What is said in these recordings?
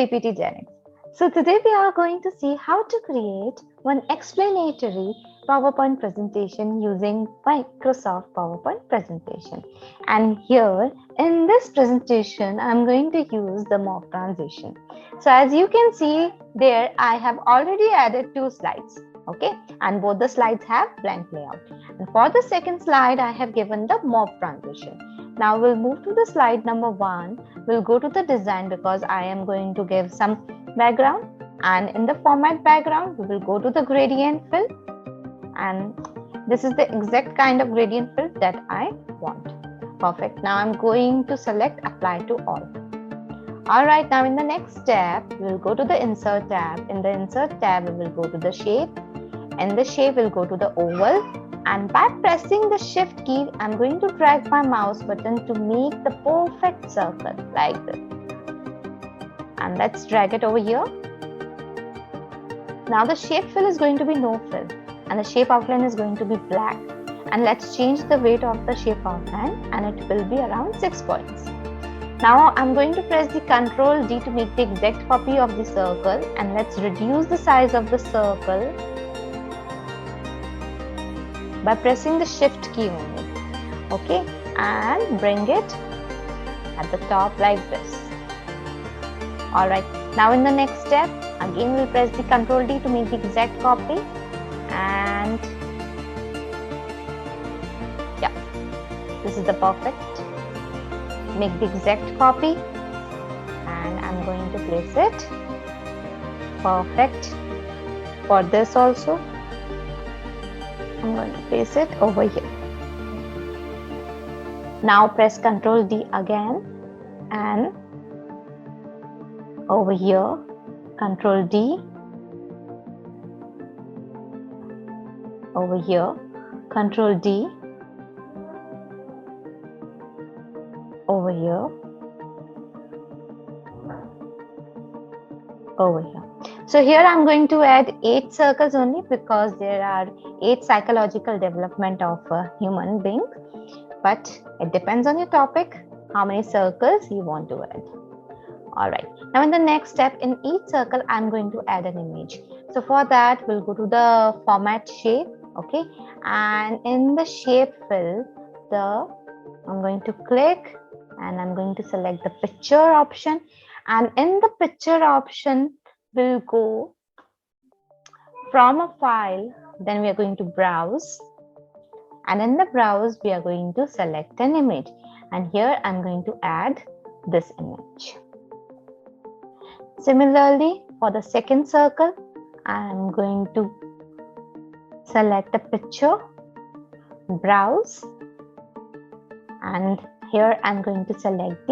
PPT Genix. So today we are going to see how to create one explanatory PowerPoint presentation using Microsoft PowerPoint presentation. And here in this presentation, I'm going to use the Morph transition. So as you can see there, I have already added 2 slides. Okay, and both the slides have blank layout. And for the second slide, I have given the Morph transition. Now we'll move to the slide number 1. We'll go to the design because I am going to give some background, and in the format background we will go to the gradient fill, and this is the exact kind of gradient fill that I want. Perfect. Now I'm going to select apply to all. Alright, now in the next step we'll go to the insert tab. In the insert tab we will go to the shape. In the shape we'll go to the oval, and by pressing the shift key I'm going to drag my mouse button to make the perfect circle like this, and let's drag it over here. Now the shape fill is going to be no fill and the shape outline is going to be black, and let's change the weight of the shape outline and it will be around 6 points. Now I'm going to press the Ctrl D to make the exact copy of the circle, and let's reduce the size of the circle by pressing the shift key only. Okay, and bring it at the top like this. Alright, now in the next step again we'll press the Ctrl D to make the exact copy, and yeah, this is the perfect. Make the exact copy and I'm going to place it perfect. For this also I'm going to place it over here. Now press Ctrl D again, and over here Ctrl D, over here Ctrl D, over here, over here. So here I'm going to add 8 circles only because there are 8 psychological development of a human being, but it depends on your topic how many circles you want to add. Alright, now in the next step, in each circle I'm going to add an image. So for that we'll go to the format shape, okay, and in the shape fill I'm going to click and I'm going to select the picture option, and in the picture option we'll go from a file, then we are going to browse, and in the browse we are going to select an image, and here I'm going to add this image. Similarly for the second circle I'm going to select a picture, browse, and here I'm going to select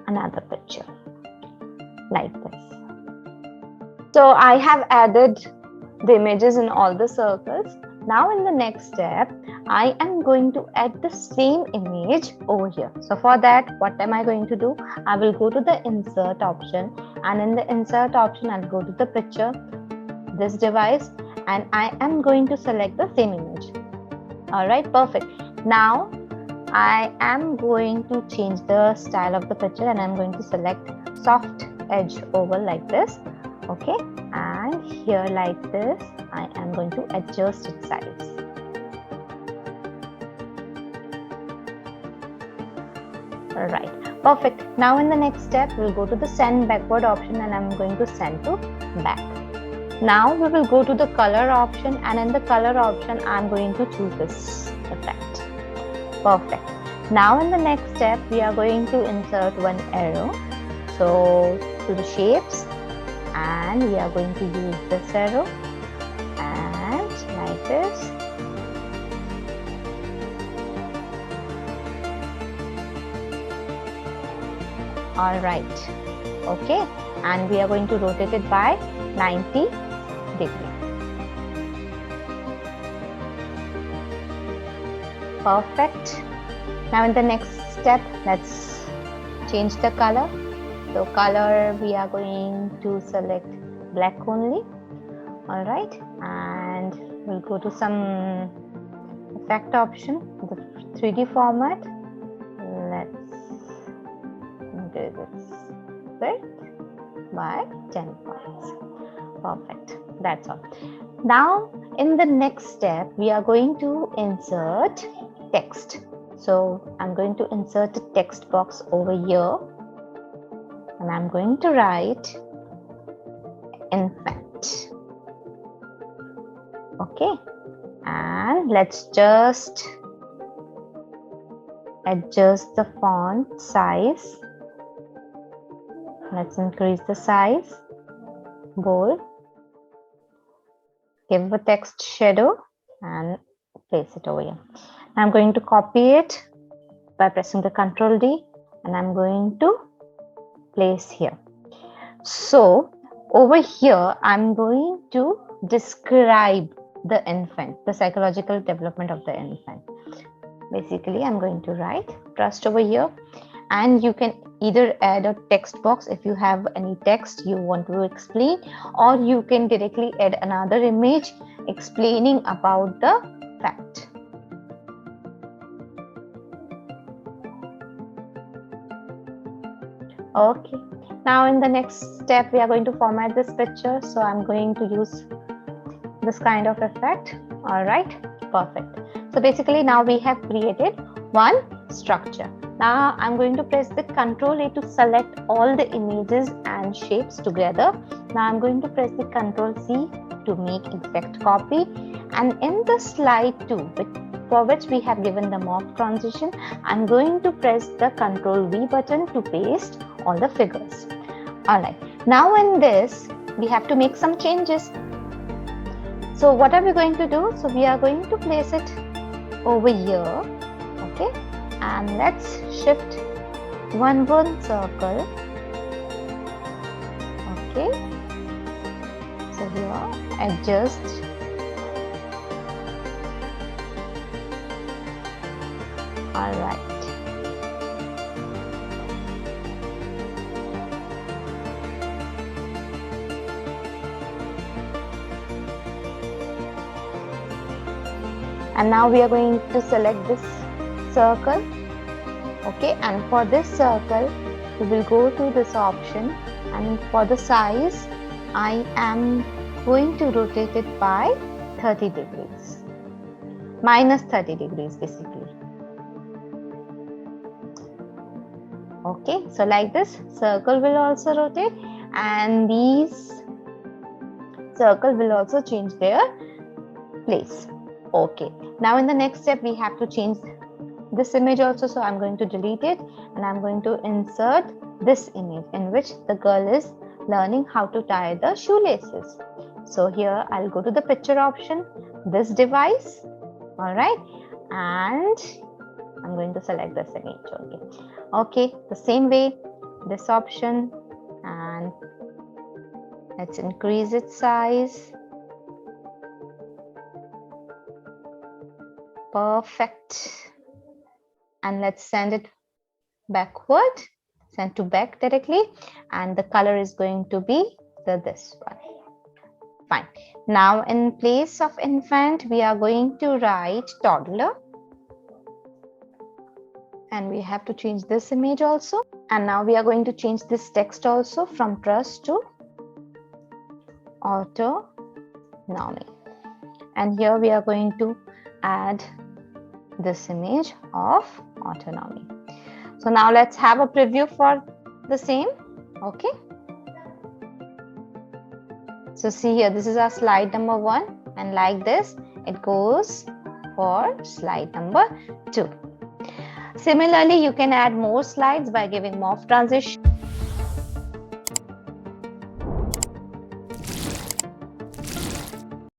another picture like this. So I have added the images in all the circles. Now in the next step I am going to add the same image over here. So for that, what am I going to do? I will go to the insert option, and in the insert option I'll go to the picture, this device, and I am going to select the same image. Alright, perfect. Now I am going to change the style of the picture, and I'm going to select soft edge oval like this. Okay, and here like this I am going to adjust its size. Alright, perfect. Now in the next step we'll go to the send backward option, and I'm going to send to back. Now we will go to the color option, and in the color option I'm going to choose this effect. Perfect. Now in the next step we are going to insert one arrow, so to the shapes, and we are going to use this arrow and like this. Alright, okay, and we are going to rotate it by 90 degrees. Perfect. Now in the next step let's change the color. So color we are going to select black only. Alright, and we'll go to some effect option, the 3D format. Let's do this. Right? by 10 points. Perfect. That's all. Now, in the next step, we are going to insert text. So, I'm going to insert a text box over here. And I'm going to write infant. Okay. And let's just adjust the font size. Let's increase the size. Bold. Give a text shadow and place it over here. I'm going to copy it by pressing the Ctrl D, and I'm going to place here. So over here, I'm going to describe the infant, the psychological development of the infant. Basically, I'm going to write trust over here, and you can either add a text box if you have any text you want to explain, or you can directly add another image explaining about the fact. Okay, now in the next step we are going to format this picture, so I'm going to use this kind of effect. All right, perfect. So basically now we have created one structure. Now I'm going to press the Ctrl A to select all the images and shapes together. Now I'm going to press the Ctrl C to make exact copy, and in the slide 2 for which we have given the morph transition, I'm going to press the Ctrl V button to paste all the figures. Alright, now in this we have to make some changes. So what are we going to do? So we are going to place it over here, okay, and let's shift one circle, okay. So here adjust, all right. And now we are going to select this circle, okay, and for this circle we will go to this option, and for the size I am going to rotate it by 30 degrees, minus 30 degrees basically. Okay, so like this circle will also rotate, and these circle will also change their place. Okay, now in the next step we have to change this image also, so I'm going to delete it and I'm going to insert this image in which the girl is learning how to tie the shoelaces. So here I'll go to the picture option, this device, all right, and I'm going to select this image only. Okay, the same way, this option, and let's increase its size. Perfect. And let's send it backward, send to back directly, and the color is going to be this one. Fine. Now in place of infant we are going to write toddler, and we have to change this image also. And now we are going to change this text also from trust to autonomy, and here we are going to add this image of autonomy. So now let's have a preview for the same. Okay, so see here, this is our slide number 1, and like this it goes for slide number 2. Similarly, you can add more slides by giving morph transition.